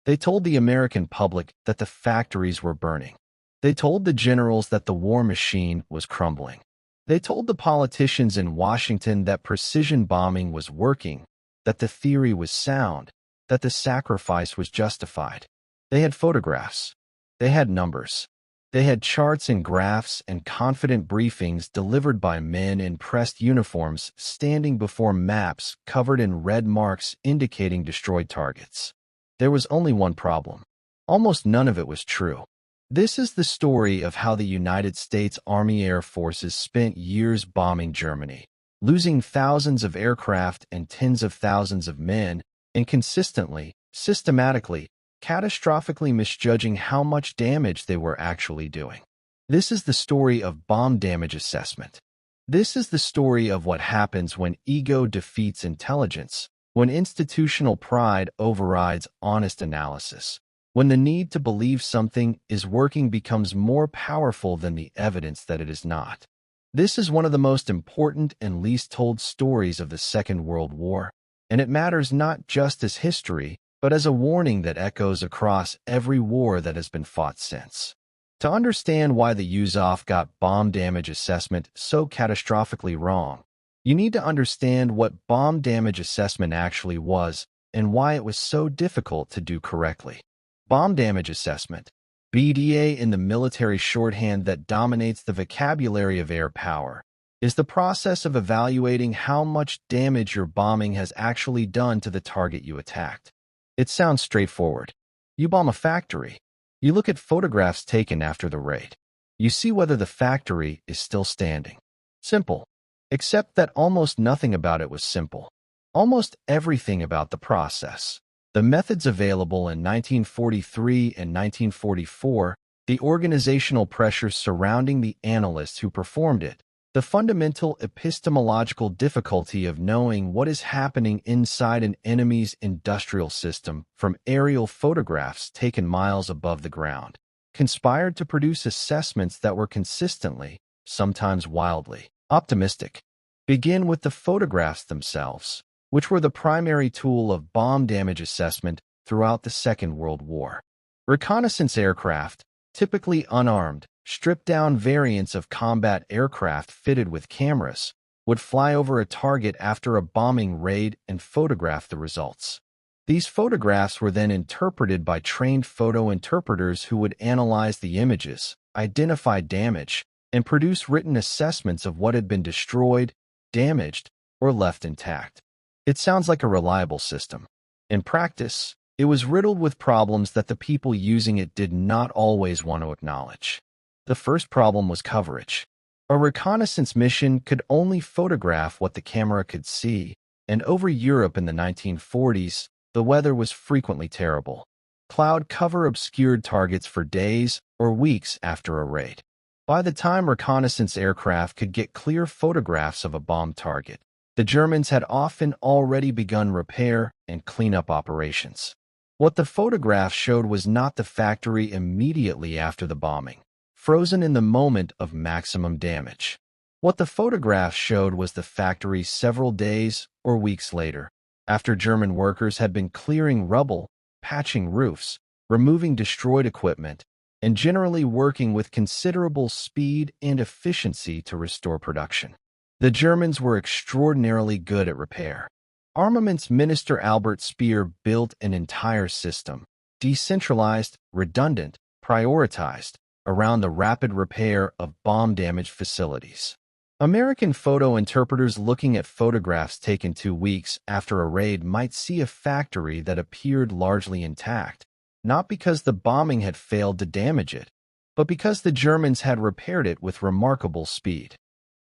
They told the American public that the factories were burning. They told the generals that the war machine was crumbling. They told the politicians in Washington that precision bombing was working, that the theory was sound, that the sacrifice was justified. They had photographs. They had numbers. They had charts and graphs and confident briefings delivered by men in pressed uniforms standing before maps covered in red marks indicating destroyed targets. There was only one problem. Almost none of it was true. This is the story of how the United States Army Air Forces spent years bombing Germany, losing thousands of aircraft and tens of thousands of men, and consistently, systematically, catastrophically misjudging how much damage they were actually doing. This is the story of bomb damage assessment. This is the story of what happens when ego defeats intelligence, when institutional pride overrides honest analysis, when the need to believe something is working becomes more powerful than the evidence that it is not. This is one of the most important and least told stories of the Second World War, and it matters not just as history, but as a warning that echoes across every war that has been fought since. To understand why the USAAF got bomb damage assessment so catastrophically wrong, you need to understand what bomb damage assessment actually was and why it was so difficult to do correctly. Bomb damage assessment, BDA in the military shorthand that dominates the vocabulary of air power, is the process of evaluating how much damage your bombing has actually done to the target you attacked. It sounds straightforward. You bomb a factory. You look at photographs taken after the raid. You see whether the factory is still standing. Simple. Except that almost nothing about it was simple. Almost everything about the process, the methods available in 1943 and 1944, the organizational pressures surrounding the analysts who performed it, the fundamental epistemological difficulty of knowing what is happening inside an enemy's industrial system from aerial photographs taken miles above the ground, conspired to produce assessments that were consistently, sometimes wildly, optimistic. Begin with the photographs themselves, which were the primary tool of bomb damage assessment throughout the Second World War. Reconnaissance aircraft, typically unarmed, stripped-down variants of combat aircraft fitted with cameras, would fly over a target after a bombing raid and photograph the results. These photographs were then interpreted by trained photo interpreters who would analyze the images, identify damage, and produce written assessments of what had been destroyed, damaged, or left intact. It sounds like a reliable system. In practice, it was riddled with problems that the people using it did not always want to acknowledge. The first problem was coverage. A reconnaissance mission could only photograph what the camera could see, and over Europe in the 1940s, the weather was frequently terrible. Cloud cover obscured targets for days or weeks after a raid. By the time reconnaissance aircraft could get clear photographs of a bombed target, the Germans had often already begun repair and cleanup operations. What the photographs showed was not the factory immediately after the bombing, frozen in the moment of maximum damage. What the photographs showed was the factory several days or weeks later, after German workers had been clearing rubble, patching roofs, removing destroyed equipment, and generally working with considerable speed and efficiency to restore production. The Germans were extraordinarily good at repair. Armaments Minister Albert Speer built an entire system, decentralized, redundant, prioritized, around the rapid repair of bomb-damaged facilities. American photo interpreters looking at photographs taken 2 weeks after a raid might see a factory that appeared largely intact, not because the bombing had failed to damage it, but because the Germans had repaired it with remarkable speed.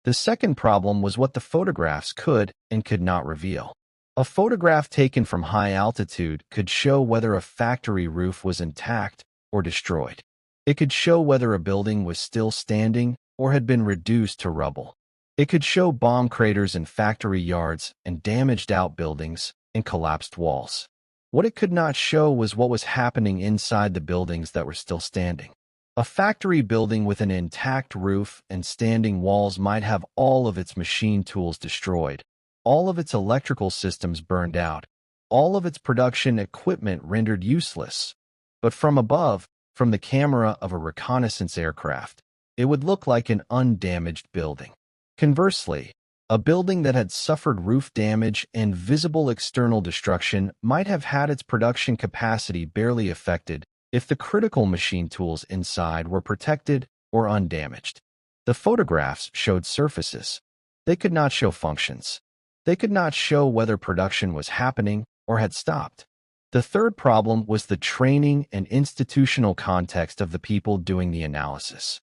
The second problem was what the photographs could and could not reveal. A photograph taken from high altitude could show whether a factory roof was intact or destroyed. It could show whether a building was still standing or had been reduced to rubble. It could show bomb craters in factory yards and damaged outbuildings and collapsed walls. What it could not show was what was happening inside the buildings that were still standing. A factory building with an intact roof and standing walls might have all of its machine tools destroyed, all of its electrical systems burned out, all of its production equipment rendered useless. But from above, from the camera of a reconnaissance aircraft, it would look like an undamaged building. Conversely, a building that had suffered roof damage and visible external destruction might have had its production capacity barely affected if the critical machine tools inside were protected or undamaged. The photographs showed surfaces. They could not show functions. They could not show whether production was happening or had stopped. The third problem was the training and institutional context of the people doing the analysis.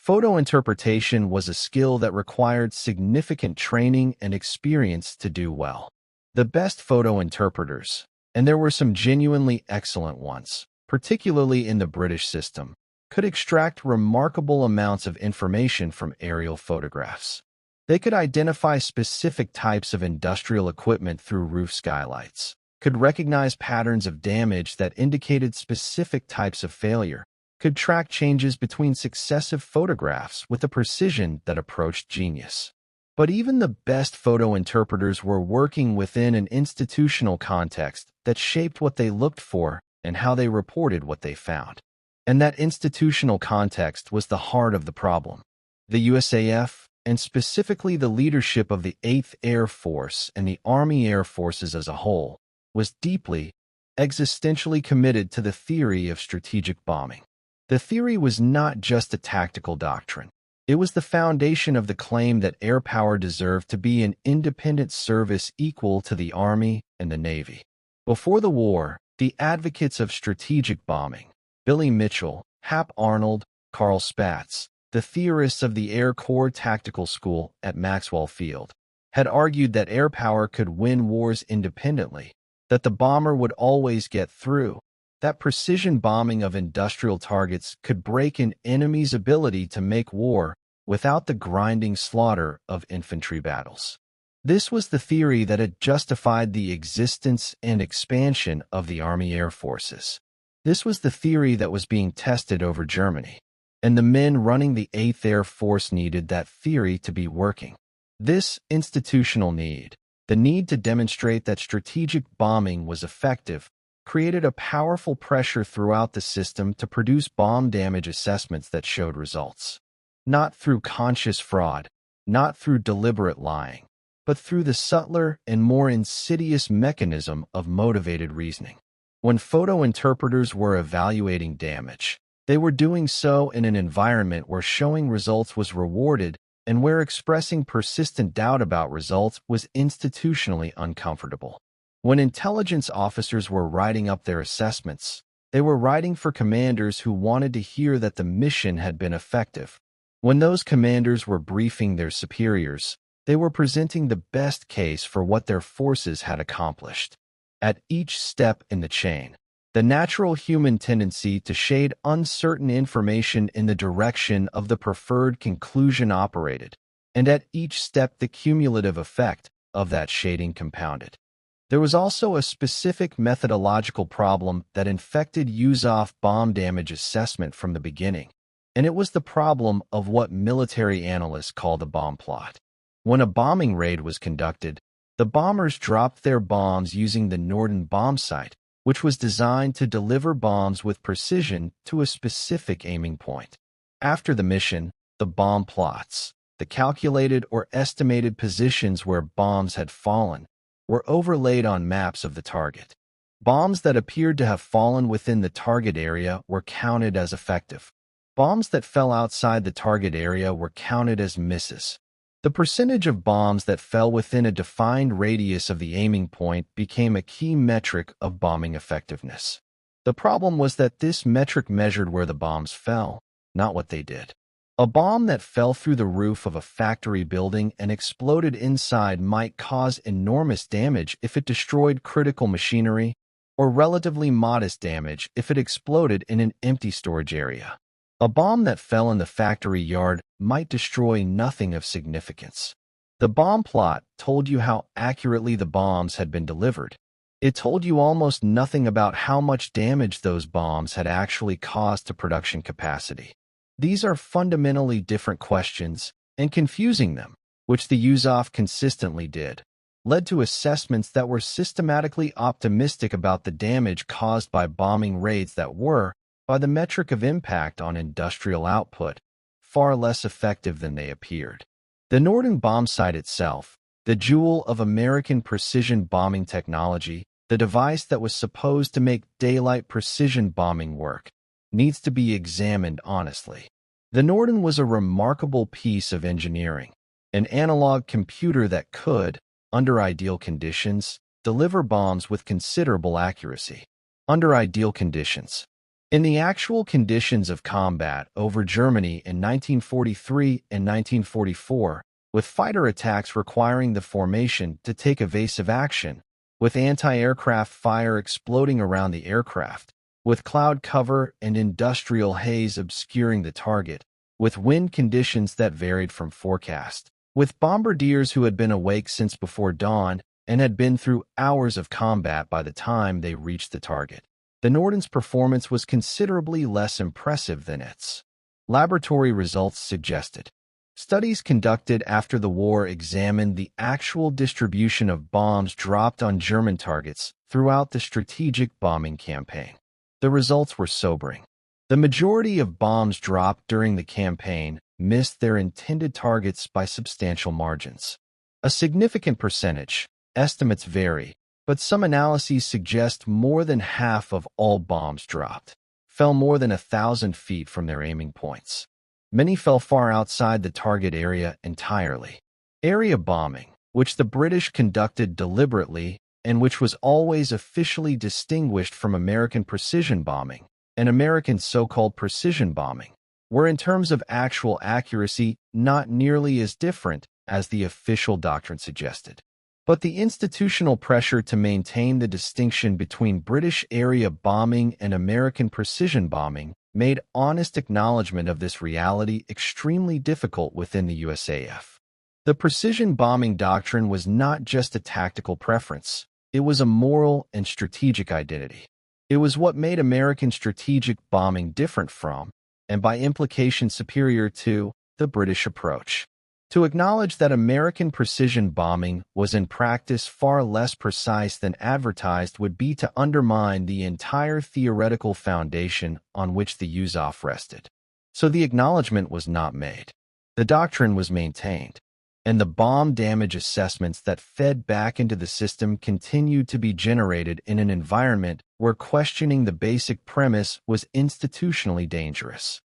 Photo interpretation was a skill that required significant training and experience to do well. The best photo interpreters, and there were some genuinely excellent ones, particularly in the British system, could extract remarkable amounts of information from aerial photographs. They could identify specific types of industrial equipment through roof skylights, could recognize patterns of damage that indicated specific types of failure, could track changes between successive photographs with a precision that approached genius. But even the best photo interpreters were working within an institutional context that shaped what they looked for and how they reported what they found. And that institutional context was the heart of the problem. The USAAF, and specifically the leadership of the 8th Air Force and the Army Air Forces as a whole, was deeply, existentially committed to the theory of strategic bombing. The theory was not just a tactical doctrine. It was the foundation of the claim that air power deserved to be an independent service equal to the Army and the Navy. Before the war, the advocates of strategic bombing, Billy Mitchell, Hap Arnold, Carl Spaatz, the theorists of the Air Corps Tactical School at Maxwell Field, had argued that air power could win wars independently, that the bomber would always get through, that precision bombing of industrial targets could break an enemy's ability to make war without the grinding slaughter of infantry battles. This was the theory that had justified the existence and expansion of the Army Air Forces. This was the theory that was being tested over Germany, and the men running the 8th Air Force needed that theory to be working. This institutional need, the need to demonstrate that strategic bombing was effective, created a powerful pressure throughout the system to produce bomb damage assessments that showed results. Not through conscious fraud, not through deliberate lying, but through the subtler and more insidious mechanism of motivated reasoning. When photo interpreters were evaluating damage, they were doing so in an environment where showing results was rewarded and where expressing persistent doubt about results was institutionally uncomfortable. When intelligence officers were writing up their assessments, they were writing for commanders who wanted to hear that the mission had been effective. When those commanders were briefing their superiors, they were presenting the best case for what their forces had accomplished. At each step in the chain, the natural human tendency to shade uncertain information in the direction of the preferred conclusion operated, and at each step the cumulative effect of that shading compounded. There was also a specific methodological problem that infected USAAF bomb damage assessment from the beginning, and it was the problem of what military analysts call the bomb plot. When a bombing raid was conducted, the bombers dropped their bombs using the Norden bomb sight, which was designed to deliver bombs with precision to a specific aiming point. After the mission, the bomb plots, the calculated or estimated positions where bombs had fallen, were overlaid on maps of the target. Bombs that appeared to have fallen within the target area were counted as effective. Bombs that fell outside the target area were counted as misses. The percentage of bombs that fell within a defined radius of the aiming point became a key metric of bombing effectiveness. The problem was that this metric measured where the bombs fell, not what they did. A bomb that fell through the roof of a factory building and exploded inside might cause enormous damage if it destroyed critical machinery, or relatively modest damage if it exploded in an empty storage area. A bomb that fell in the factory yard might destroy nothing of significance. The bomb plot told you how accurately the bombs had been delivered. It told you almost nothing about how much damage those bombs had actually caused to production capacity. These are fundamentally different questions, and confusing them, which the USAAF consistently did, led to assessments that were systematically optimistic about the damage caused by bombing raids that were, by the metric of impact on industrial output, far less effective than they appeared. The Norden bomb sight itself, the jewel of American precision bombing technology, the device that was supposed to make daylight precision bombing work, needs to be examined honestly. The Norden was a remarkable piece of engineering, an analog computer that could, under ideal conditions, deliver bombs with considerable accuracy. Under ideal conditions. In the actual conditions of combat over Germany in 1943 and 1944, with fighter attacks requiring the formation to take evasive action, with anti-aircraft fire exploding around the aircraft, with cloud cover and industrial haze obscuring the target, with wind conditions that varied from forecast, with bombardiers who had been awake since before dawn and had been through hours of combat by the time they reached the target. The Norden's performance was considerably less impressive than its laboratory results suggested. Studies conducted after the war examined the actual distribution of bombs dropped on German targets throughout the strategic bombing campaign. The results were sobering. The majority of bombs dropped during the campaign missed their intended targets by substantial margins. A significant percentage, estimates vary, but some analyses suggest more than half of all bombs dropped fell more than 1,000 feet from their aiming points. Many fell far outside the target area entirely. Area bombing, which the British conducted deliberately and which was always officially distinguished from American precision bombing and American so-called precision bombing, were in terms of actual accuracy not nearly as different as the official doctrine suggested. But the institutional pressure to maintain the distinction between British area bombing and American precision bombing made honest acknowledgement of this reality extremely difficult within the USAAF. The precision bombing doctrine was not just a tactical preference, it was a moral and strategic identity. It was what made American strategic bombing different from, and by implication superior to, the British approach. To acknowledge that American precision bombing was in practice far less precise than advertised would be to undermine the entire theoretical foundation on which the USAAF rested. So the acknowledgement was not made. The doctrine was maintained, and the bomb damage assessments that fed back into the system continued to be generated in an environment where questioning the basic premise was institutionally dangerous.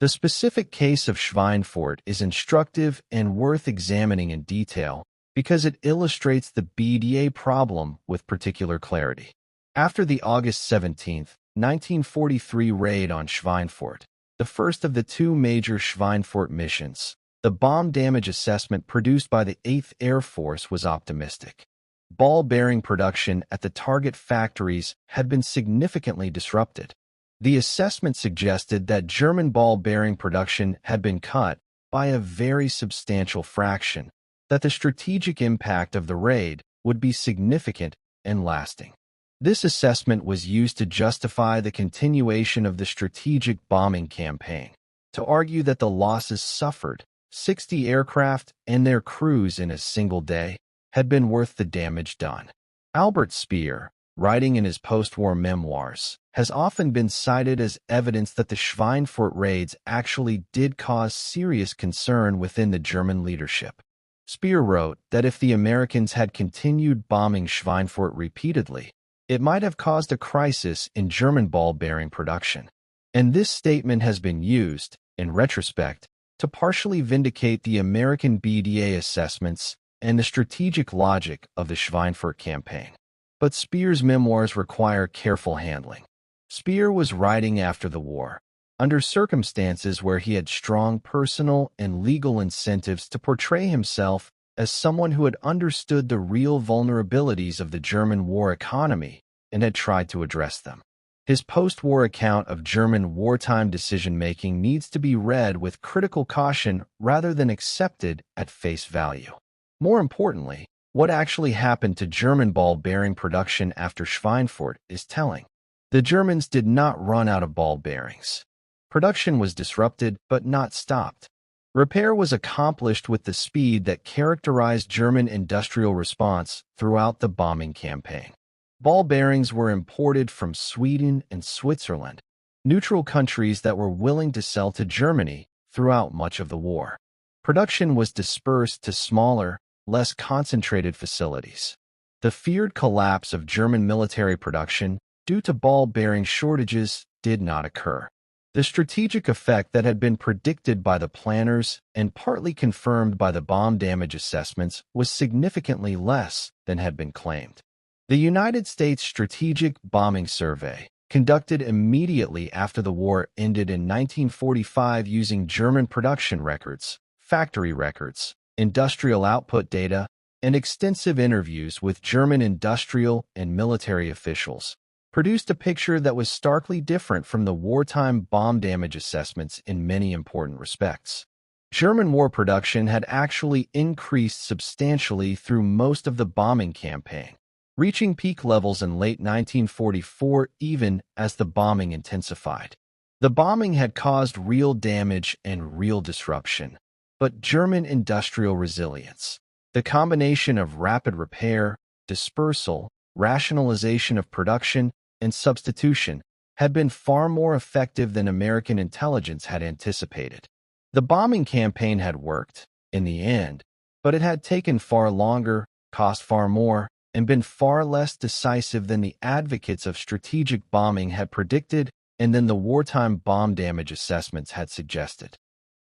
The specific case of Schweinfurt is instructive and worth examining in detail because it illustrates the BDA problem with particular clarity. After the August 17, 1943 raid on Schweinfurt, the first of the two major Schweinfurt missions, the bomb damage assessment produced by the 8th Air Force was optimistic. Ball bearing production at the target factories had been significantly disrupted. The assessment suggested that German ball bearing production had been cut by a very substantial fraction, that the strategic impact of the raid would be significant and lasting. This assessment was used to justify the continuation of the strategic bombing campaign, to argue that the losses suffered, 60 aircraft and their crews in a single day, had been worth the damage done. Albert Speer, writing in his post-war memoirs, has often been cited as evidence that the Schweinfurt raids actually did cause serious concern within the German leadership. Speer wrote that if the Americans had continued bombing Schweinfurt repeatedly, it might have caused a crisis in German ball-bearing production. And this statement has been used, in retrospect, to partially vindicate the American BDA assessments and the strategic logic of the Schweinfurt campaign. But Speer's memoirs require careful handling. Speer was writing after the war, under circumstances where he had strong personal and legal incentives to portray himself as someone who had understood the real vulnerabilities of the German war economy and had tried to address them. His post-war account of German wartime decision-making needs to be read with critical caution rather than accepted at face value. More importantly, what actually happened to German ball-bearing production after Schweinfurt is telling. The Germans did not run out of ball bearings. Production was disrupted but not stopped. Repair was accomplished with the speed that characterized German industrial response throughout the bombing campaign. Ball bearings were imported from Sweden and Switzerland, neutral countries that were willing to sell to Germany throughout much of the war. Production was dispersed to smaller, less concentrated facilities. The feared collapse of German military production due to ball bearing shortages did not occur. The strategic effect that had been predicted by the planners and partly confirmed by the bomb damage assessments was significantly less than had been claimed. The United States Strategic Bombing Survey, conducted immediately after the war ended in 1945 using German production records, factory records, industrial output data, and extensive interviews with German industrial and military officials, produced a picture that was starkly different from the wartime bomb damage assessments in many important respects. German war production had actually increased substantially through most of the bombing campaign, reaching peak levels in late 1944 even as the bombing intensified. The bombing had caused real damage and real disruption, but German industrial resilience, the combination of rapid repair, dispersal, rationalization of production, and substitution, had been far more effective than American intelligence had anticipated. The bombing campaign had worked, in the end, but it had taken far longer, cost far more, and been far less decisive than the advocates of strategic bombing had predicted and than the wartime bomb damage assessments had suggested.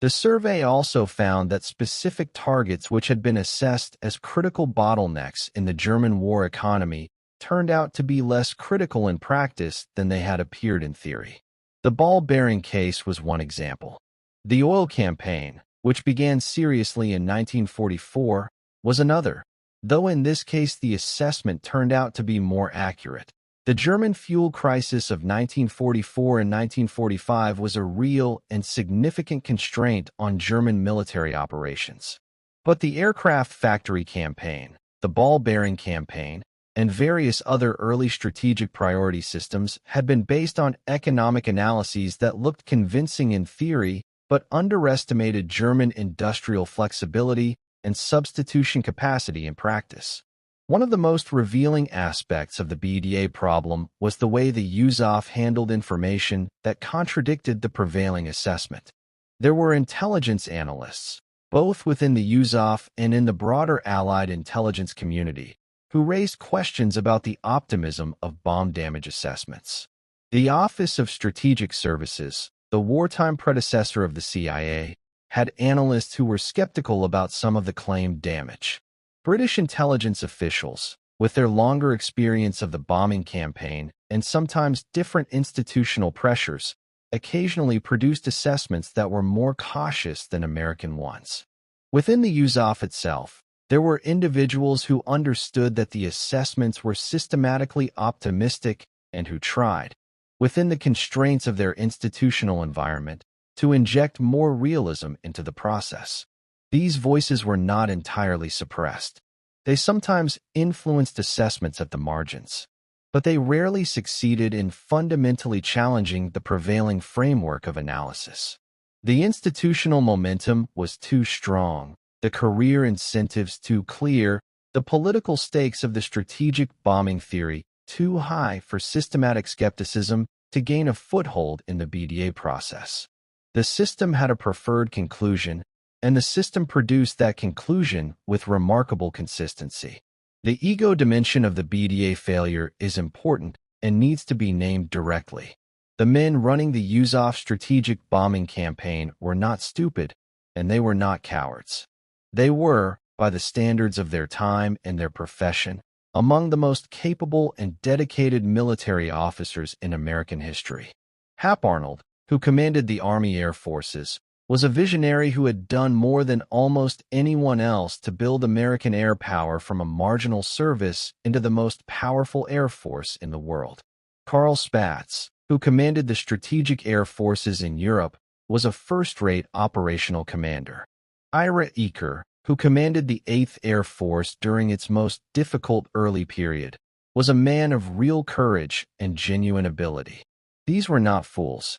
The survey also found that specific targets which had been assessed as critical bottlenecks in the German war economy turned out to be less critical in practice than they had appeared in theory. The ball-bearing case was one example. The oil campaign, which began seriously in 1944, was another, though in this case the assessment turned out to be more accurate. The German fuel crisis of 1944 and 1945 was a real and significant constraint on German military operations. But the aircraft factory campaign, the ball-bearing campaign, and various other early strategic priority systems had been based on economic analyses that looked convincing in theory but underestimated German industrial flexibility and substitution capacity in practice. One of the most revealing aspects of the BDA problem was the way the USAAF handled information that contradicted the prevailing assessment. There were intelligence analysts, both within the USAAF and in the broader Allied intelligence community, who raised questions about the optimism of bomb damage assessments. The Office of Strategic Services, the wartime predecessor of the CIA, had analysts who were skeptical about some of the claimed damage. British intelligence officials, with their longer experience of the bombing campaign and sometimes different institutional pressures, occasionally produced assessments that were more cautious than American ones. Within the USAAF itself, there were individuals who understood that the assessments were systematically optimistic and who tried, within the constraints of their institutional environment, to inject more realism into the process. These voices were not entirely suppressed. They sometimes influenced assessments at the margins, but they rarely succeeded in fundamentally challenging the prevailing framework of analysis. The institutional momentum was too strong, the career incentives too clear, the political stakes of the strategic bombing theory too high for systematic skepticism to gain a foothold in the BDA process. The system had a preferred conclusion, and the system produced that conclusion with remarkable consistency. The ego dimension of the BDA failure is important and needs to be named directly. The men running the USAAF strategic bombing campaign were not stupid, and they were not cowards. They were, by the standards of their time and their profession, among the most capable and dedicated military officers in American history. Hap Arnold, who commanded the Army Air Forces, was a visionary who had done more than almost anyone else to build American air power from a marginal service into the most powerful air force in the world. Carl Spaatz, who commanded the strategic air forces in Europe, was a first-rate operational commander. Ira Eaker, who commanded the 8th Air Force during its most difficult early period, was a man of real courage and genuine ability. These were not fools.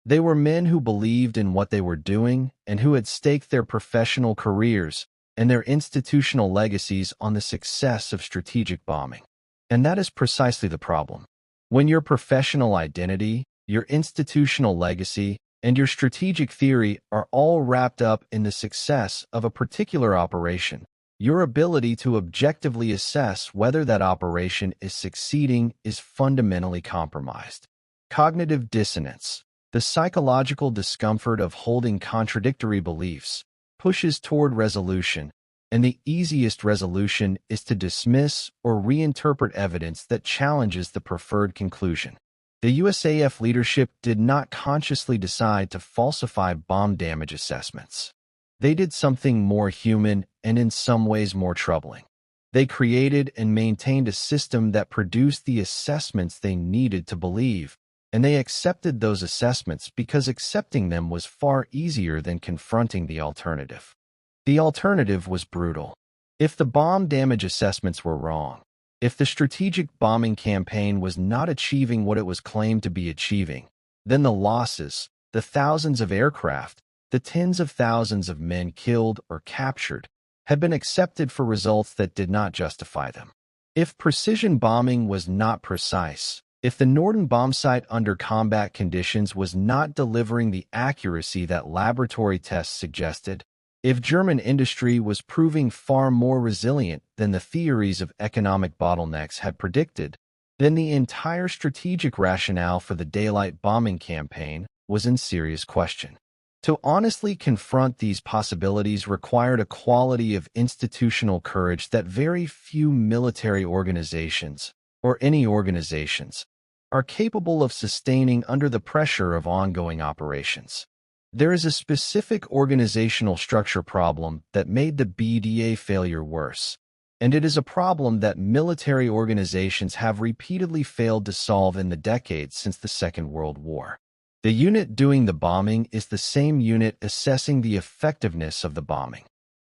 They were men who believed in what they were doing and who had staked their professional careers and their institutional legacies on the success of strategic bombing. And that is precisely the problem. When your professional identity, your institutional legacy, and your strategic theory are all wrapped up in the success of a particular operation, your ability to objectively assess whether that operation is succeeding is fundamentally compromised. Cognitive dissonance, the psychological discomfort of holding contradictory beliefs, pushes toward resolution, and the easiest resolution is to dismiss or reinterpret evidence that challenges the preferred conclusion. The USAAF leadership did not consciously decide to falsify bomb damage assessments. They did something more human and in some ways more troubling. They created and maintained a system that produced the assessments they needed to believe, and they accepted those assessments because accepting them was far easier than confronting the alternative. The alternative was brutal. If the bomb damage assessments were wrong, if the strategic bombing campaign was not achieving what it was claimed to be achieving, then the losses, the thousands of aircraft, the tens of thousands of men killed or captured, had been accepted for results that did not justify them. If precision bombing was not precise, if the Norden bombsight under combat conditions was not delivering the accuracy that laboratory tests suggested, if German industry was proving far more resilient than the theories of economic bottlenecks had predicted, then the entire strategic rationale for the daylight bombing campaign was in serious question. To honestly confront these possibilities required a quality of institutional courage that very few military organizations, or any organizations, are capable of sustaining under the pressure of ongoing operations. There is a specific organizational structure problem that made the BDA failure worse, and it is a problem that military organizations have repeatedly failed to solve in the decades since the Second World War. The unit doing the bombing is the same unit assessing the effectiveness of the bombing.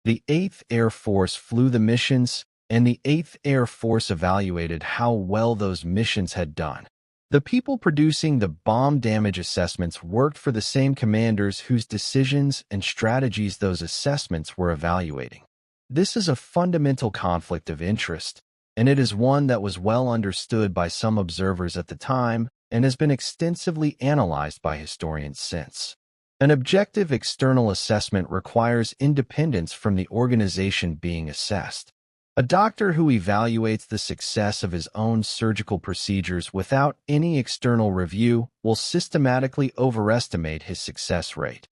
The 8th Air Force flew the missions, and the 8th Air Force evaluated how well those missions had done. The people producing the bomb damage assessments worked for the same commanders whose decisions and strategies those assessments were evaluating. This is a fundamental conflict of interest, and it is one that was well understood by some observers at the time and has been extensively analyzed by historians since. An objective external assessment requires independence from the organization being assessed. A doctor who evaluates the success of his own surgical procedures without any external review will systematically overestimate his success rate,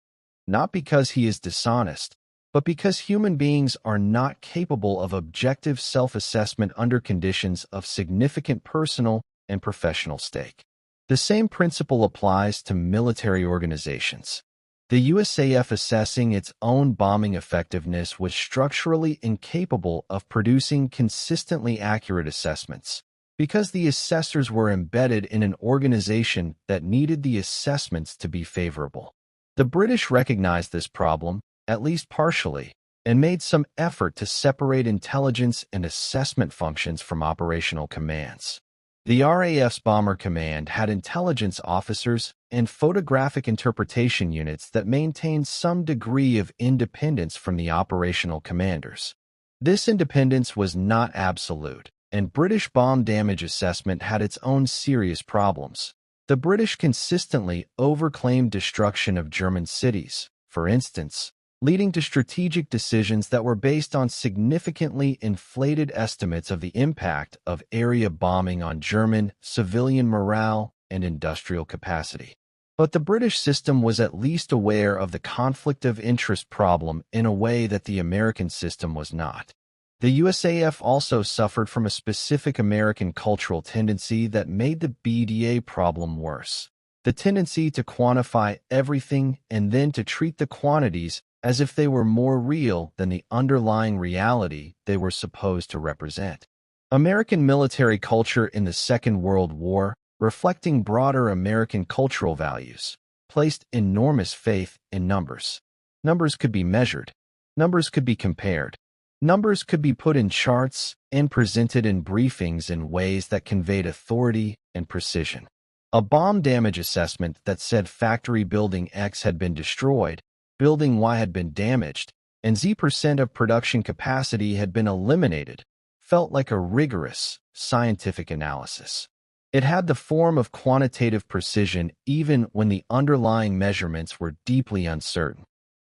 not because he is dishonest, but because human beings are not capable of objective self-assessment under conditions of significant personal and professional stake. The same principle applies to military organizations. The USAF assessing its own bombing effectiveness was structurally incapable of producing consistently accurate assessments because the assessors were embedded in an organization that needed the assessments to be favorable. The British recognized this problem, at least partially, and made some effort to separate intelligence and assessment functions from operational commands. The RAF's Bomber Command had intelligence officers and photographic interpretation units that maintained some degree of independence from the operational commanders. This independence was not absolute, and British bomb damage assessment had its own serious problems. The British consistently overclaimed destruction of German cities, for instance, leading to strategic decisions that were based on significantly inflated estimates of the impact of area bombing on German civilian morale and industrial capacity. But the British system was at least aware of the conflict of interest problem in a way that the American system was not. The USAF also suffered from a specific American cultural tendency that made the BDA problem worse: the tendency to quantify everything and then to treat the quantities as if they were more real than the underlying reality they were supposed to represent. American military culture in the Second World War, reflecting broader American cultural values, placed enormous faith in numbers. Numbers could be measured. Numbers could be compared. Numbers could be put in charts and presented in briefings in ways that conveyed authority and precision. A bomb damage assessment that said factory building X had been destroyed, building Y had been damaged, and Z% of production capacity had been eliminated felt like a rigorous, scientific analysis. It had the form of quantitative precision even when the underlying measurements were deeply uncertain.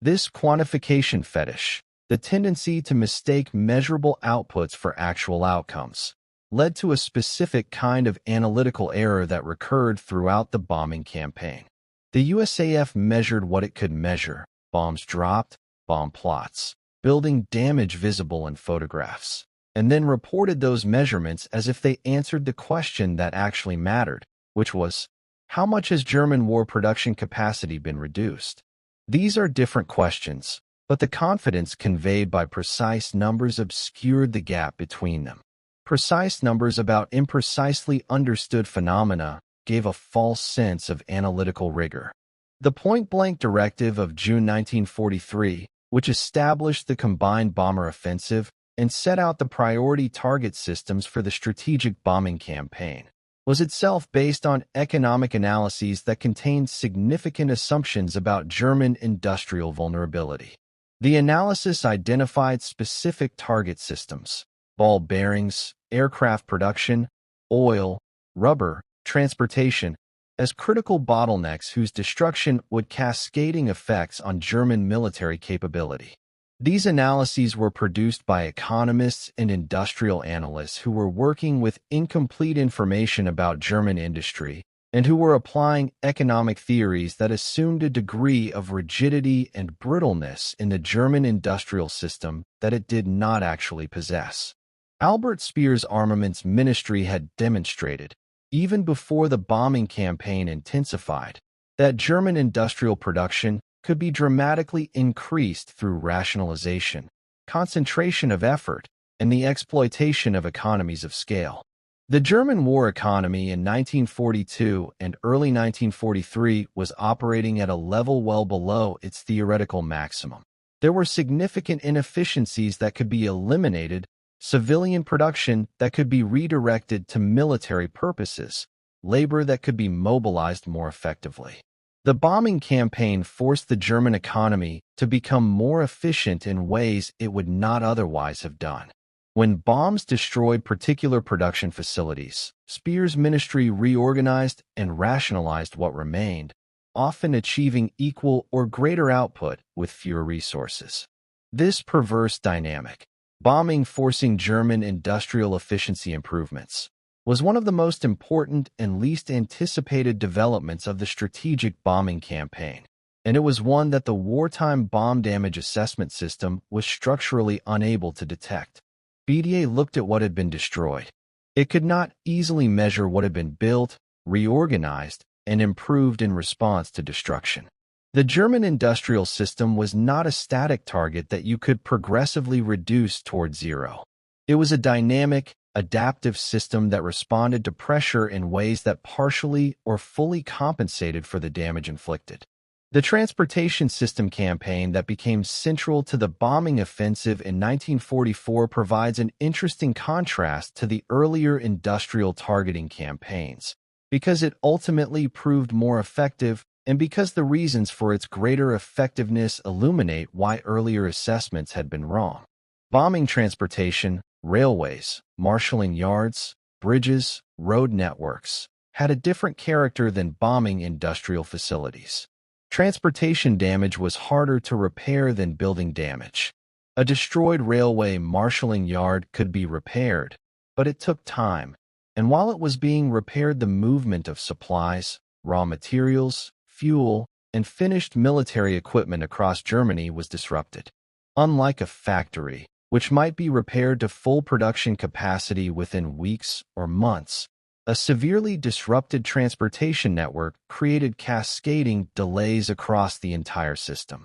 This quantification fetish, the tendency to mistake measurable outputs for actual outcomes, led to a specific kind of analytical error that recurred throughout the bombing campaign. The USAAF measured what it could measure: bombs dropped, bomb plots, building damage visible in photographs, and then reported those measurements as if they answered the question that actually mattered, which was, how much has German war production capacity been reduced? These are different questions, but the confidence conveyed by precise numbers obscured the gap between them. Precise numbers about imprecisely understood phenomena gave a false sense of analytical rigor. The point-blank directive of June 1943, which established the combined bomber offensive and set out the priority target systems for the strategic bombing campaign, was itself based on economic analyses that contained significant assumptions about German industrial vulnerability. The analysis identified specific target systems: ball bearings, aircraft production, oil, rubber, transportation, as critical bottlenecks whose destruction would cascading effects on German military capability. These analyses were produced by economists and industrial analysts who were working with incomplete information about German industry and who were applying economic theories that assumed a degree of rigidity and brittleness in the German industrial system that it did not actually possess. Albert Speer's armaments ministry had demonstrated, even before the bombing campaign intensified, that German industrial production could be dramatically increased through rationalization, concentration of effort, and the exploitation of economies of scale. The German war economy in 1942 and early 1943 was operating at a level well below its theoretical maximum. There were significant inefficiencies that could be eliminated, civilian production that could be redirected to military purposes, labor that could be mobilized more effectively. The bombing campaign forced the German economy to become more efficient in ways it would not otherwise have done. When bombs destroyed particular production facilities, Speer's ministry reorganized and rationalized what remained, often achieving equal or greater output with fewer resources. This perverse dynamic, bombing forcing German industrial efficiency improvements, was one of the most important and least anticipated developments of the strategic bombing campaign, and it was one that the wartime bomb damage assessment system was structurally unable to detect. BDA looked at what had been destroyed. It could not easily measure what had been built, reorganized, and improved in response to destruction. The German industrial system was not a static target that you could progressively reduce toward zero. It was a dynamic, adaptive system that responded to pressure in ways that partially or fully compensated for the damage inflicted. The transportation system campaign that became central to the bombing offensive in 1944 provides an interesting contrast to the earlier industrial targeting campaigns, because it ultimately proved more effective and because the reasons for its greater effectiveness illuminate why earlier assessments had been wrong. Bombing transportation, railways, marshalling yards, bridges, road networks had a different character than bombing industrial facilities. Transportation damage was harder to repair than building damage. A destroyed railway marshalling yard could be repaired, but it took time, and while it was being repaired, the movement of supplies, raw materials, fuel, and finished military equipment across Germany was disrupted. Unlike a factory, which might be repaired to full production capacity within weeks or months, a severely disrupted transportation network created cascading delays across the entire system.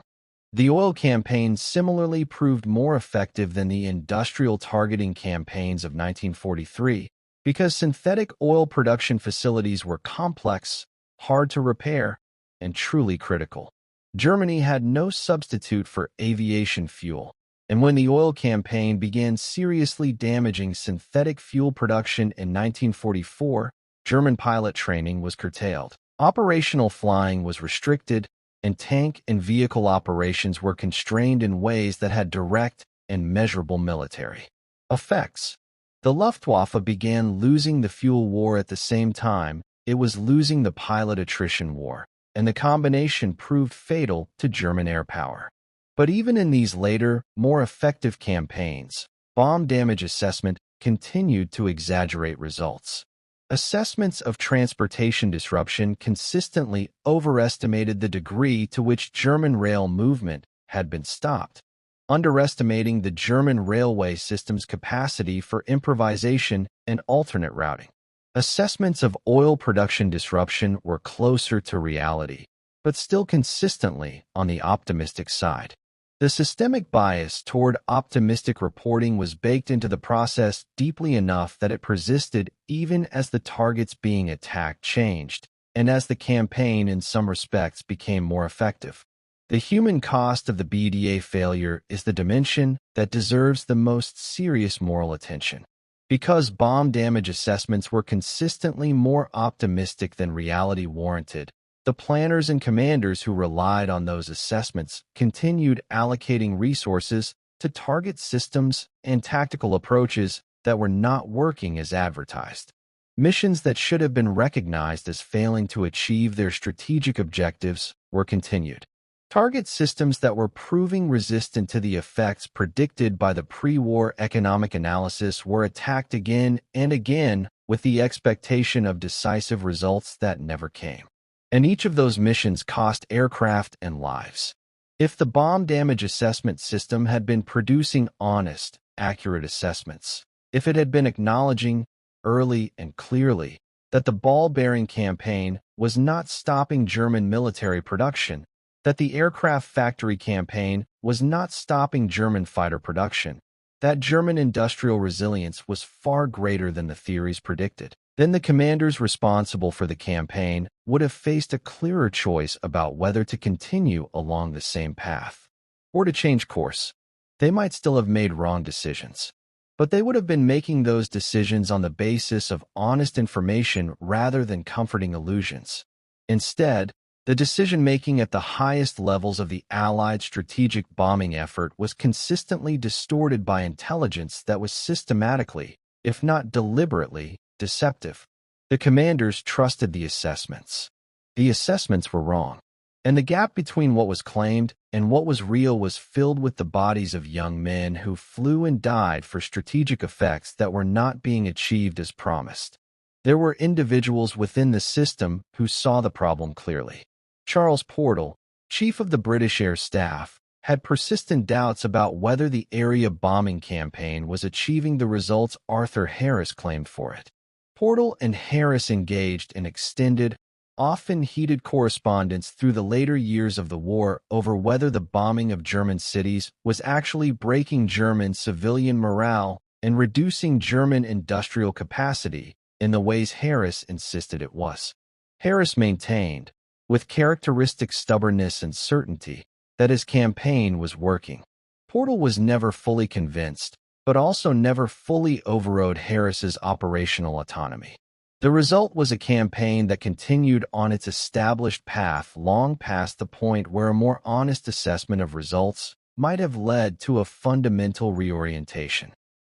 The oil campaign similarly proved more effective than the industrial targeting campaigns of 1943 because synthetic oil production facilities were complex, hard to repair, and truly critical. Germany had no substitute for aviation fuel, and when the oil campaign began seriously damaging synthetic fuel production in 1944, German pilot training was curtailed. Operational flying was restricted, and tank and vehicle operations were constrained in ways that had direct and measurable military effects. The Luftwaffe began losing the fuel war at the same time it was losing the pilot attrition war, and the combination proved fatal to German air power. But even in these later, more effective campaigns, bomb damage assessment continued to exaggerate results. Assessments of transportation disruption consistently overestimated the degree to which German rail movement had been stopped, underestimating the German railway system's capacity for improvisation and alternate routing. Assessments of oil production disruption were closer to reality, but still consistently on the optimistic side. The systemic bias toward optimistic reporting was baked into the process deeply enough that it persisted even as the targets being attacked changed, and as the campaign in some respects became more effective. The human cost of the BDA failure is the dimension that deserves the most serious moral attention. Because bomb damage assessments were consistently more optimistic than reality warranted, the planners and commanders who relied on those assessments continued allocating resources to target systems and tactical approaches that were not working as advertised. Missions that should have been recognized as failing to achieve their strategic objectives were continued. Target systems that were proving resistant to the effects predicted by the pre-war economic analysis were attacked again and again with the expectation of decisive results that never came. And each of those missions cost aircraft and lives. If the bomb damage assessment system had been producing honest, accurate assessments, if it had been acknowledging, early and clearly, that the ball-bearing campaign was not stopping German military production, that the aircraft factory campaign was not stopping German fighter production, that German industrial resilience was far greater than the theories predicted, then the commanders responsible for the campaign would have faced a clearer choice about whether to continue along the same path or to change course. They might still have made wrong decisions, but they would have been making those decisions on the basis of honest information rather than comforting illusions. Instead, the decision-making at the highest levels of the Allied strategic bombing effort was consistently distorted by intelligence that was systematically, if not deliberately, deceptive. The commanders trusted the assessments. The assessments were wrong, and the gap between what was claimed and what was real was filled with the bodies of young men who flew and died for strategic effects that were not being achieved as promised. There were individuals within the system who saw the problem clearly. Charles Portal, chief of the British Air Staff, had persistent doubts about whether the area bombing campaign was achieving the results Arthur Harris claimed for it. Portal and Harris engaged in extended, often heated correspondence through the later years of the war over whether the bombing of German cities was actually breaking German civilian morale and reducing German industrial capacity in the ways Harris insisted it was. Harris maintained, with characteristic stubbornness and certainty, that his campaign was working. Portal was never fully convinced, but also never fully overrode Harris's operational autonomy. The result was a campaign that continued on its established path long past the point where a more honest assessment of results might have led to a fundamental reorientation.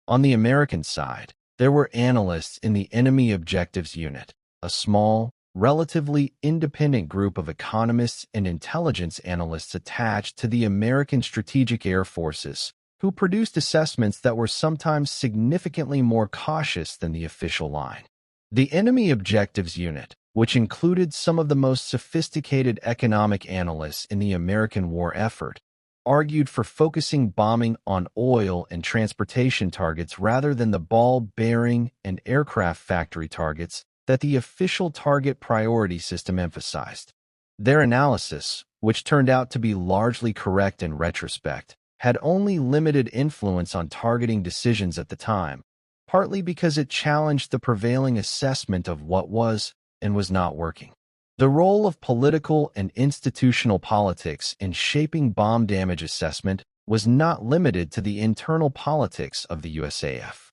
On the American side, there were analysts in the Enemy Objectives Unit, a small, relatively independent group of economists and intelligence analysts attached to the American Strategic Air Forces, who produced assessments that were sometimes significantly more cautious than the official line. The Enemy Objectives Unit, which included some of the most sophisticated economic analysts in the American war effort, argued for focusing bombing on oil and transportation targets rather than the ball-bearing and aircraft factory targets that the official target priority system emphasized. Their analysis, which turned out to be largely correct in retrospect, had only limited influence on targeting decisions at the time, partly because it challenged the prevailing assessment of what was and was not working. The role of political and institutional politics in shaping bomb damage assessment was not limited to the internal politics of the USAAF.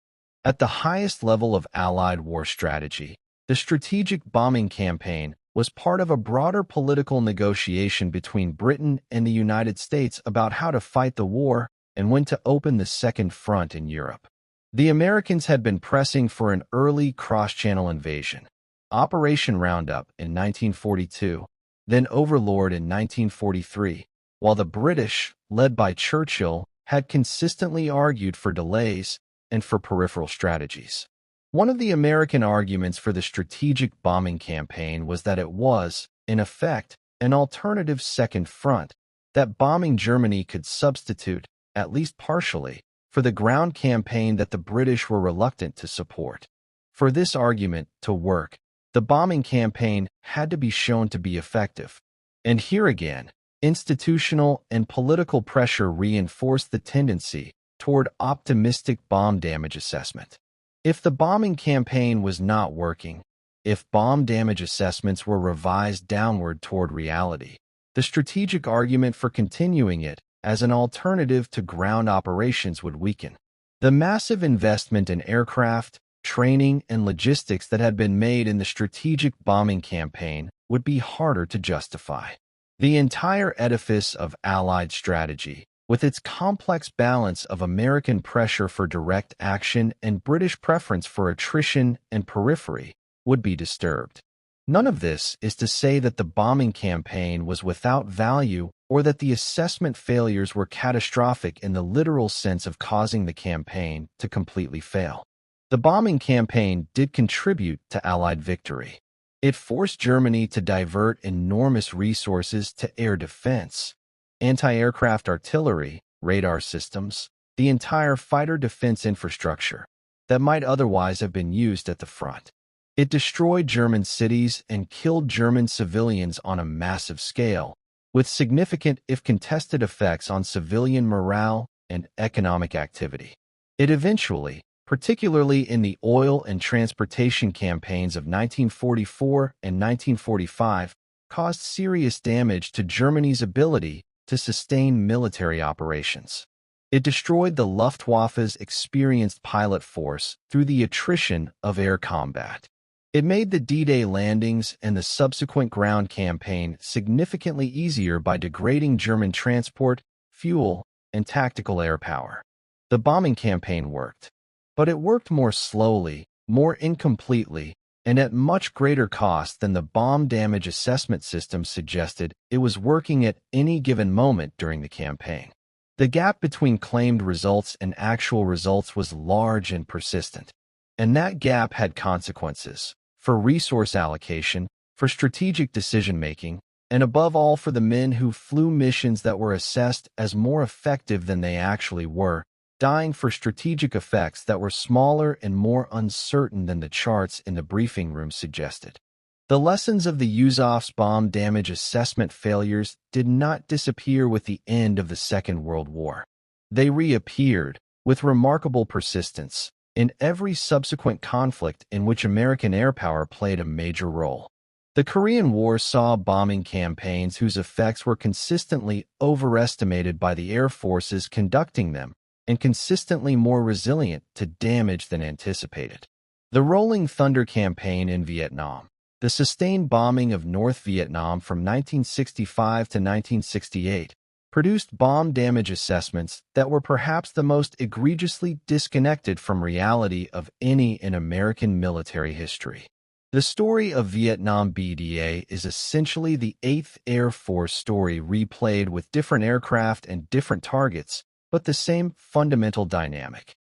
At the highest level of Allied war strategy, The strategic bombing campaign was part of a broader political negotiation between Britain and the United States about how to fight the war and when to open the Second Front in Europe. The Americans had been pressing for an early cross-channel invasion. Operation Roundup in 1942, then Overlord in 1943, while the British, led by Churchill, had consistently argued for delays and for peripheral strategies. One of the American arguments for the strategic bombing campaign was that it was, in effect, an alternative second front, that bombing Germany could substitute, at least partially, for the ground campaign that the British were reluctant to support. For this argument to work, the bombing campaign had to be shown to be effective. And here again, institutional and political pressure reinforced the tendency toward optimistic bomb damage assessment. If the bombing campaign was not working, if bomb damage assessments were revised downward toward reality, the strategic argument for continuing it as an alternative to ground operations would weaken. The massive investment in aircraft, training, and logistics that had been made in the strategic bombing campaign would be harder to justify. The entire edifice of Allied strategy, with its complex balance of American pressure for direct action and British preference for attrition and periphery, would be disturbed. None of this is to say that the bombing campaign was without value or that the assessment failures were catastrophic in the literal sense of causing the campaign to completely fail. The bombing campaign did contribute to Allied victory. It forced Germany to divert enormous resources to air defense, anti-aircraft artillery, radar systems, the entire fighter defense infrastructure that might otherwise have been used at the front. It destroyed German cities and killed German civilians on a massive scale, with significant, if contested, effects on civilian morale and economic activity. It eventually, particularly in the oil and transportation campaigns of 1944 and 1945, caused serious damage to Germany's ability to sustain military operations. It destroyed the Luftwaffe's experienced pilot force through the attrition of air combat. It made the D-Day landings and the subsequent ground campaign significantly easier by degrading German transport, fuel, and tactical air power. The bombing campaign worked, but it worked more slowly, more incompletely, and at much greater cost than the bomb damage assessment system suggested it was working at any given moment during the campaign. The gap between claimed results and actual results was large and persistent, and that gap had consequences for resource allocation, for strategic decision-making, and above all for the men who flew missions that were assessed as more effective than they actually were, dying for strategic effects that were smaller and more uncertain than the charts in the briefing room suggested. The lessons of the USAAF's bomb damage assessment failures did not disappear with the end of the Second World War. They reappeared, with remarkable persistence, in every subsequent conflict in which American air power played a major role. The Korean War saw bombing campaigns whose effects were consistently overestimated by the air forces conducting them, and consistently more resilient to damage than anticipated. The Rolling Thunder campaign in Vietnam, the sustained bombing of North Vietnam from 1965 to 1968, produced bomb damage assessments that were perhaps the most egregiously disconnected from reality of any in American military history. The story of Vietnam BDA is essentially the 8th Air Force story replayed with different aircraft and different targets, but the same fundamental dynamic.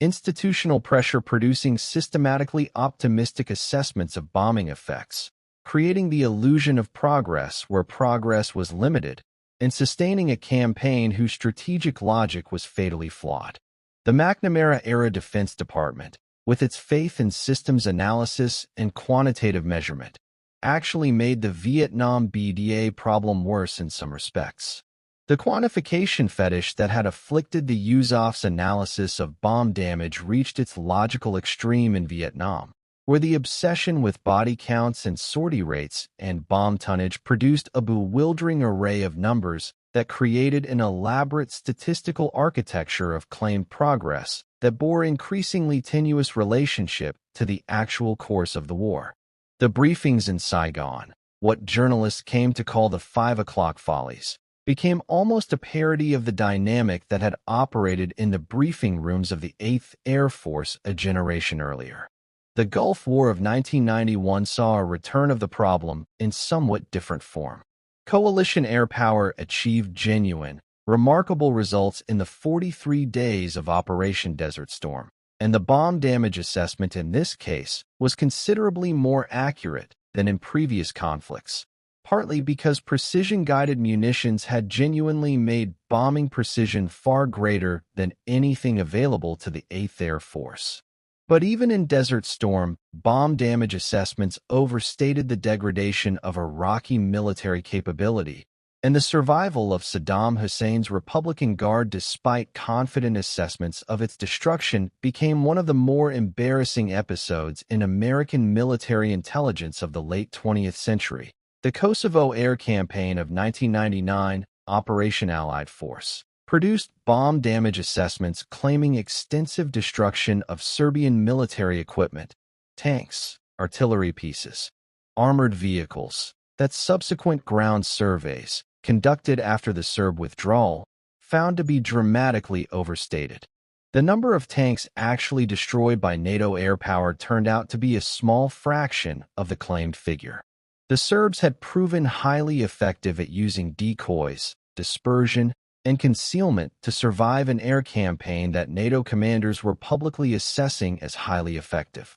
Institutional pressure producing systematically optimistic assessments of bombing effects, creating the illusion of progress where progress was limited, and sustaining a campaign whose strategic logic was fatally flawed. The McNamara-era Defense Department, with its faith in systems analysis and quantitative measurement, actually made the Vietnam BDA problem worse in some respects. The quantification fetish that had afflicted the USAAF's analysis of bomb damage reached its logical extreme in Vietnam, where the obsession with body counts and sortie rates and bomb tonnage produced a bewildering array of numbers that created an elaborate statistical architecture of claimed progress that bore increasingly tenuous relationship to the actual course of the war. The briefings in Saigon, what journalists came to call the 5 o'clock follies, became almost a parody of the dynamic that had operated in the briefing rooms of the 8th Air Force a generation earlier. The Gulf War of 1991 saw a return of the problem in somewhat different form. Coalition air power achieved genuine, remarkable results in the 43 days of Operation Desert Storm, and the bomb damage assessment in this case was considerably more accurate than in previous conflicts, partly because precision-guided munitions had genuinely made bombing precision far greater than anything available to the 8th Air Force. But even in Desert Storm, bomb damage assessments overstated the degradation of Iraqi military capability and the survival of Saddam Hussein's Republican Guard despite confident assessments of its destruction became one of the more embarrassing episodes in American military intelligence of the late 20th century. The Kosovo Air Campaign of 1999, Operation Allied Force, produced bomb damage assessments claiming extensive destruction of Serbian military equipment, tanks, artillery pieces, armored vehicles, that subsequent ground surveys, conducted after the Serb withdrawal, found to be dramatically overstated. The number of tanks actually destroyed by NATO air power turned out to be a small fraction of the claimed figure. The Serbs had proven highly effective at using decoys, dispersion, and concealment to survive an air campaign that NATO commanders were publicly assessing as highly effective.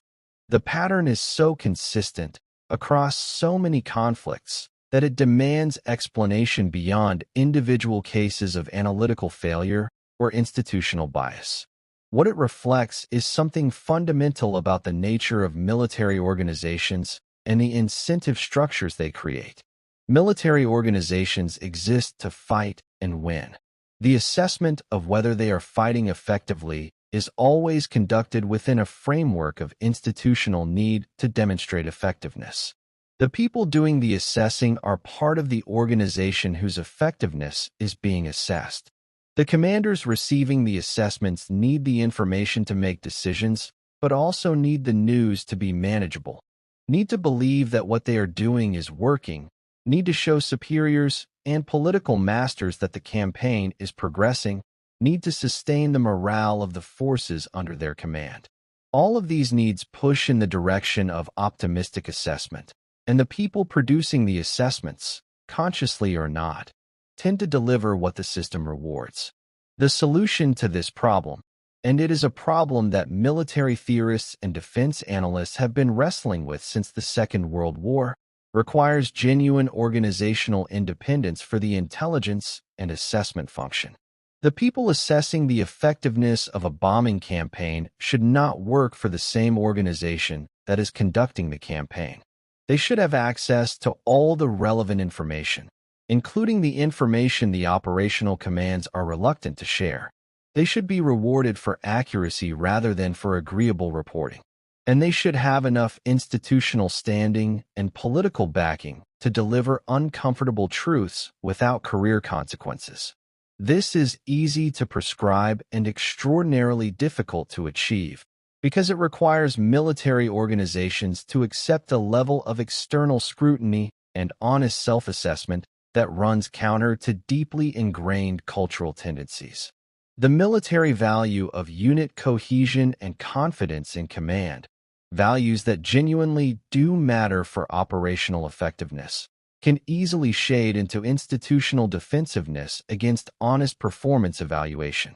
The pattern is so consistent across so many conflicts that it demands explanation beyond individual cases of analytical failure or institutional bias. What it reflects is something fundamental about the nature of military organizations and the incentive structures they create. Military organizations exist to fight and win. The assessment of whether they are fighting effectively is always conducted within a framework of institutional need to demonstrate effectiveness. The people doing the assessing are part of the organization whose effectiveness is being assessed. The commanders receiving the assessments need the information to make decisions, but also need the news to be manageable, need to believe that what they are doing is working, need to show superiors and political masters that the campaign is progressing, need to sustain the morale of the forces under their command. All of these needs push in the direction of optimistic assessment, and the people producing the assessments, consciously or not, tend to deliver what the system rewards. The solution to this problem, and it is a problem that military theorists and defense analysts have been wrestling with since the Second World War, requires genuine organizational independence for the intelligence and assessment function. The people assessing the effectiveness of a bombing campaign should not work for the same organization that is conducting the campaign. They should have access to all the relevant information, including the information the operational commands are reluctant to share. They should be rewarded for accuracy rather than for agreeable reporting. And they should have enough institutional standing and political backing to deliver uncomfortable truths without career consequences. This is easy to prescribe and extraordinarily difficult to achieve because it requires military organizations to accept a level of external scrutiny and honest self-assessment that runs counter to deeply ingrained cultural tendencies. The military value of unit cohesion and confidence in command, values that genuinely do matter for operational effectiveness, can easily shade into institutional defensiveness against honest performance evaluation.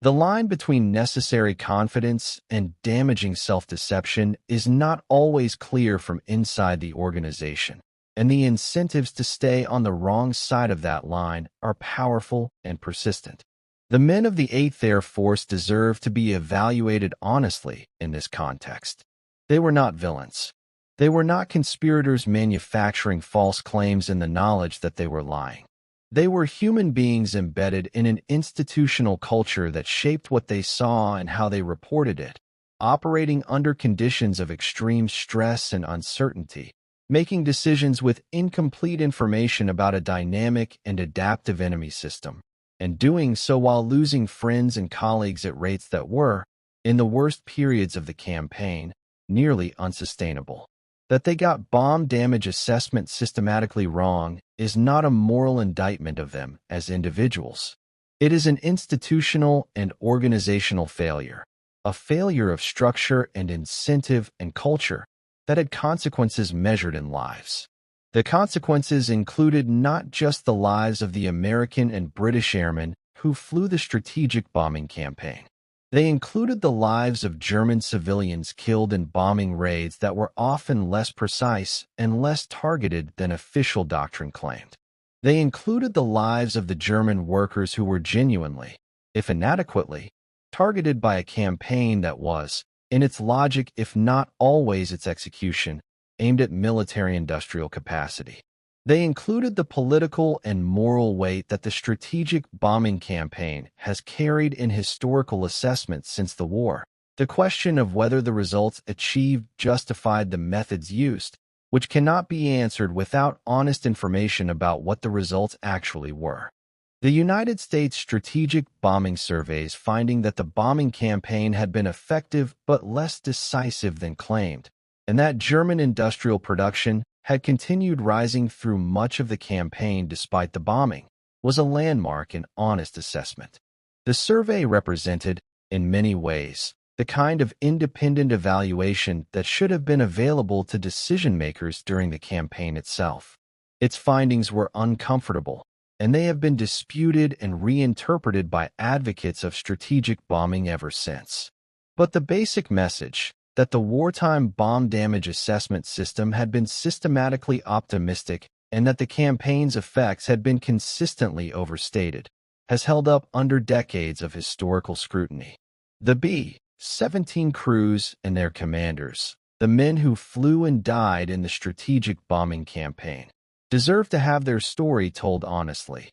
The line between necessary confidence and damaging self-deception is not always clear from inside the organization, and the incentives to stay on the wrong side of that line are powerful and persistent. The men of the 8th Air Force deserve to be evaluated honestly in this context. They were not villains. They were not conspirators manufacturing false claims in the knowledge that they were lying. They were human beings embedded in an institutional culture that shaped what they saw and how they reported it, operating under conditions of extreme stress and uncertainty, making decisions with incomplete information about a dynamic and adaptive enemy system, and doing so while losing friends and colleagues at rates that were, in the worst periods of the campaign, nearly unsustainable. That they got bomb damage assessment systematically wrong is not a moral indictment of them as individuals. It is an institutional and organizational failure, a failure of structure and incentive and culture that had consequences measured in lives. The consequences included not just the lives of the American and British airmen who flew the strategic bombing campaign. They included the lives of German civilians killed in bombing raids that were often less precise and less targeted than official doctrine claimed. They included the lives of the German workers who were genuinely, if inadequately, targeted by a campaign that was, in its logic if not always its execution, aimed at military-industrial capacity. They included the political and moral weight that the strategic bombing campaign has carried in historical assessments since the war. The question of whether the results achieved justified the methods used, which cannot be answered without honest information about what the results actually were. The United States Strategic Bombing Surveys finding that the bombing campaign had been effective but less decisive than claimed, and that German industrial production had continued rising through much of the campaign despite the bombing, was a landmark and honest assessment. The survey represented, in many ways, the kind of independent evaluation that should have been available to decision-makers during the campaign itself. Its findings were uncomfortable, and they have been disputed and reinterpreted by advocates of strategic bombing ever since. But the basic message, that the wartime bomb damage assessment system had been systematically optimistic and that the campaign's effects had been consistently overstated, has held up under decades of historical scrutiny. The B-17 crews and their commanders, the men who flew and died in the strategic bombing campaign, deserve to have their story told honestly,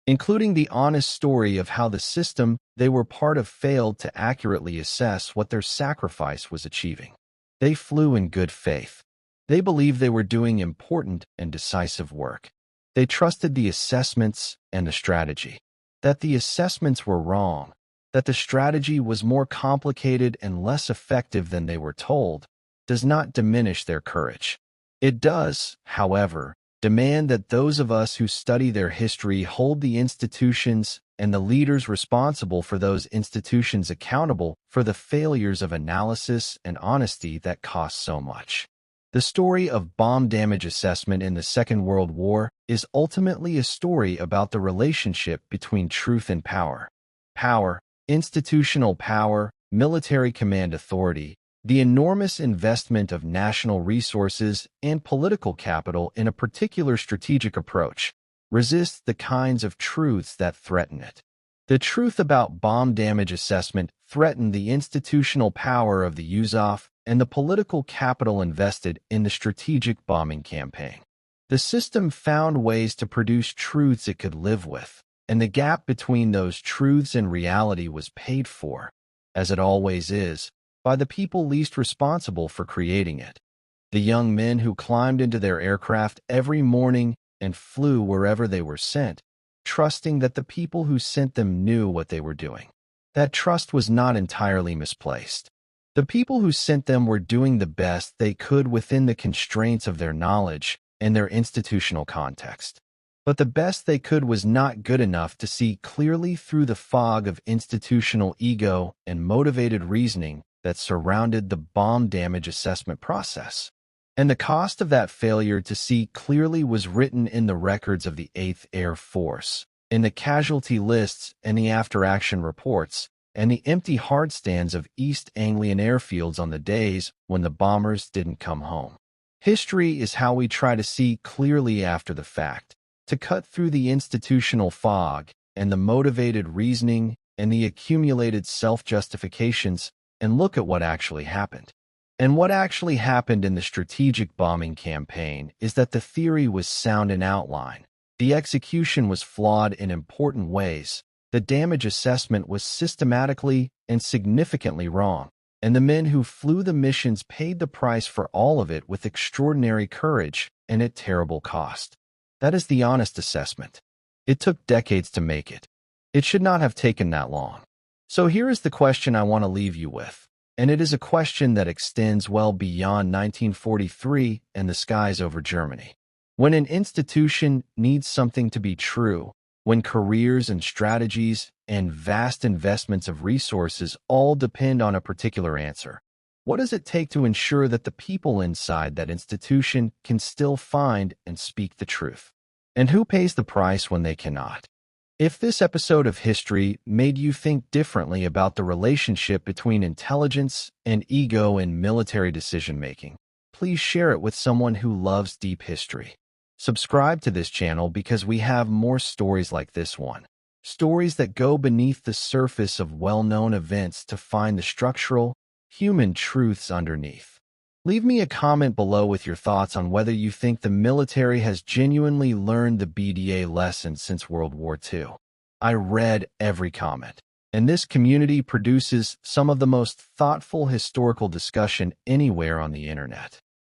including the honest story of how the system they were part of failed to accurately assess what their sacrifice was achieving. They flew in good faith. They believed they were doing important and decisive work. They trusted the assessments and the strategy. That the assessments were wrong, that the strategy was more complicated and less effective than they were told, does not diminish their courage. It does, however, demand that those of us who study their history hold the institutions and the leaders responsible for those institutions accountable for the failures of analysis and honesty that cost so much. The story of bomb damage assessment in the Second World War is ultimately a story about the relationship between truth and power. Power, institutional power, military command authority, the enormous investment of national resources and political capital in a particular strategic approach resists the kinds of truths that threaten it. The truth about bomb damage assessment threatened the institutional power of the USAAF and the political capital invested in the strategic bombing campaign. The system found ways to produce truths it could live with, and the gap between those truths and reality was paid for, as it always is, by the people least responsible for creating it. The young men who climbed into their aircraft every morning and flew wherever they were sent, trusting that the people who sent them knew what they were doing. That trust was not entirely misplaced. The people who sent them were doing the best they could within the constraints of their knowledge and their institutional context. But the best they could was not good enough to see clearly through the fog of institutional ego and motivated reasoning that surrounded the bomb damage assessment process. And the cost of that failure to see clearly was written in the records of the 8th Air Force, in the casualty lists and the after-action reports, and the empty hardstands of East Anglian airfields on the days when the bombers didn't come home. History is how we try to see clearly after the fact, to cut through the institutional fog and the motivated reasoning and the accumulated self-justifications and look at what actually happened. And what actually happened in the strategic bombing campaign is that the theory was sound in outline, the execution was flawed in important ways, the damage assessment was systematically and significantly wrong, and the men who flew the missions paid the price for all of it with extraordinary courage and at terrible cost. That is the honest assessment. It took decades to make it. It should not have taken that long. So here is the question I want to leave you with. And it is a question that extends well beyond 1943 and the skies over Germany. When an institution needs something to be true, when careers and strategies and vast investments of resources all depend on a particular answer, what does it take to ensure that the people inside that institution can still find and speak the truth? And who pays the price when they cannot? If this episode of history made you think differently about the relationship between intelligence and ego in military decision-making, please share it with someone who loves deep history. Subscribe to this channel because we have more stories like this one. Stories that go beneath the surface of well-known events to find the structural, human truths underneath. Leave me a comment below with your thoughts on whether you think the military has genuinely learned the BDA lesson since World War II. I read every comment, and this community produces some of the most thoughtful historical discussion anywhere on the internet.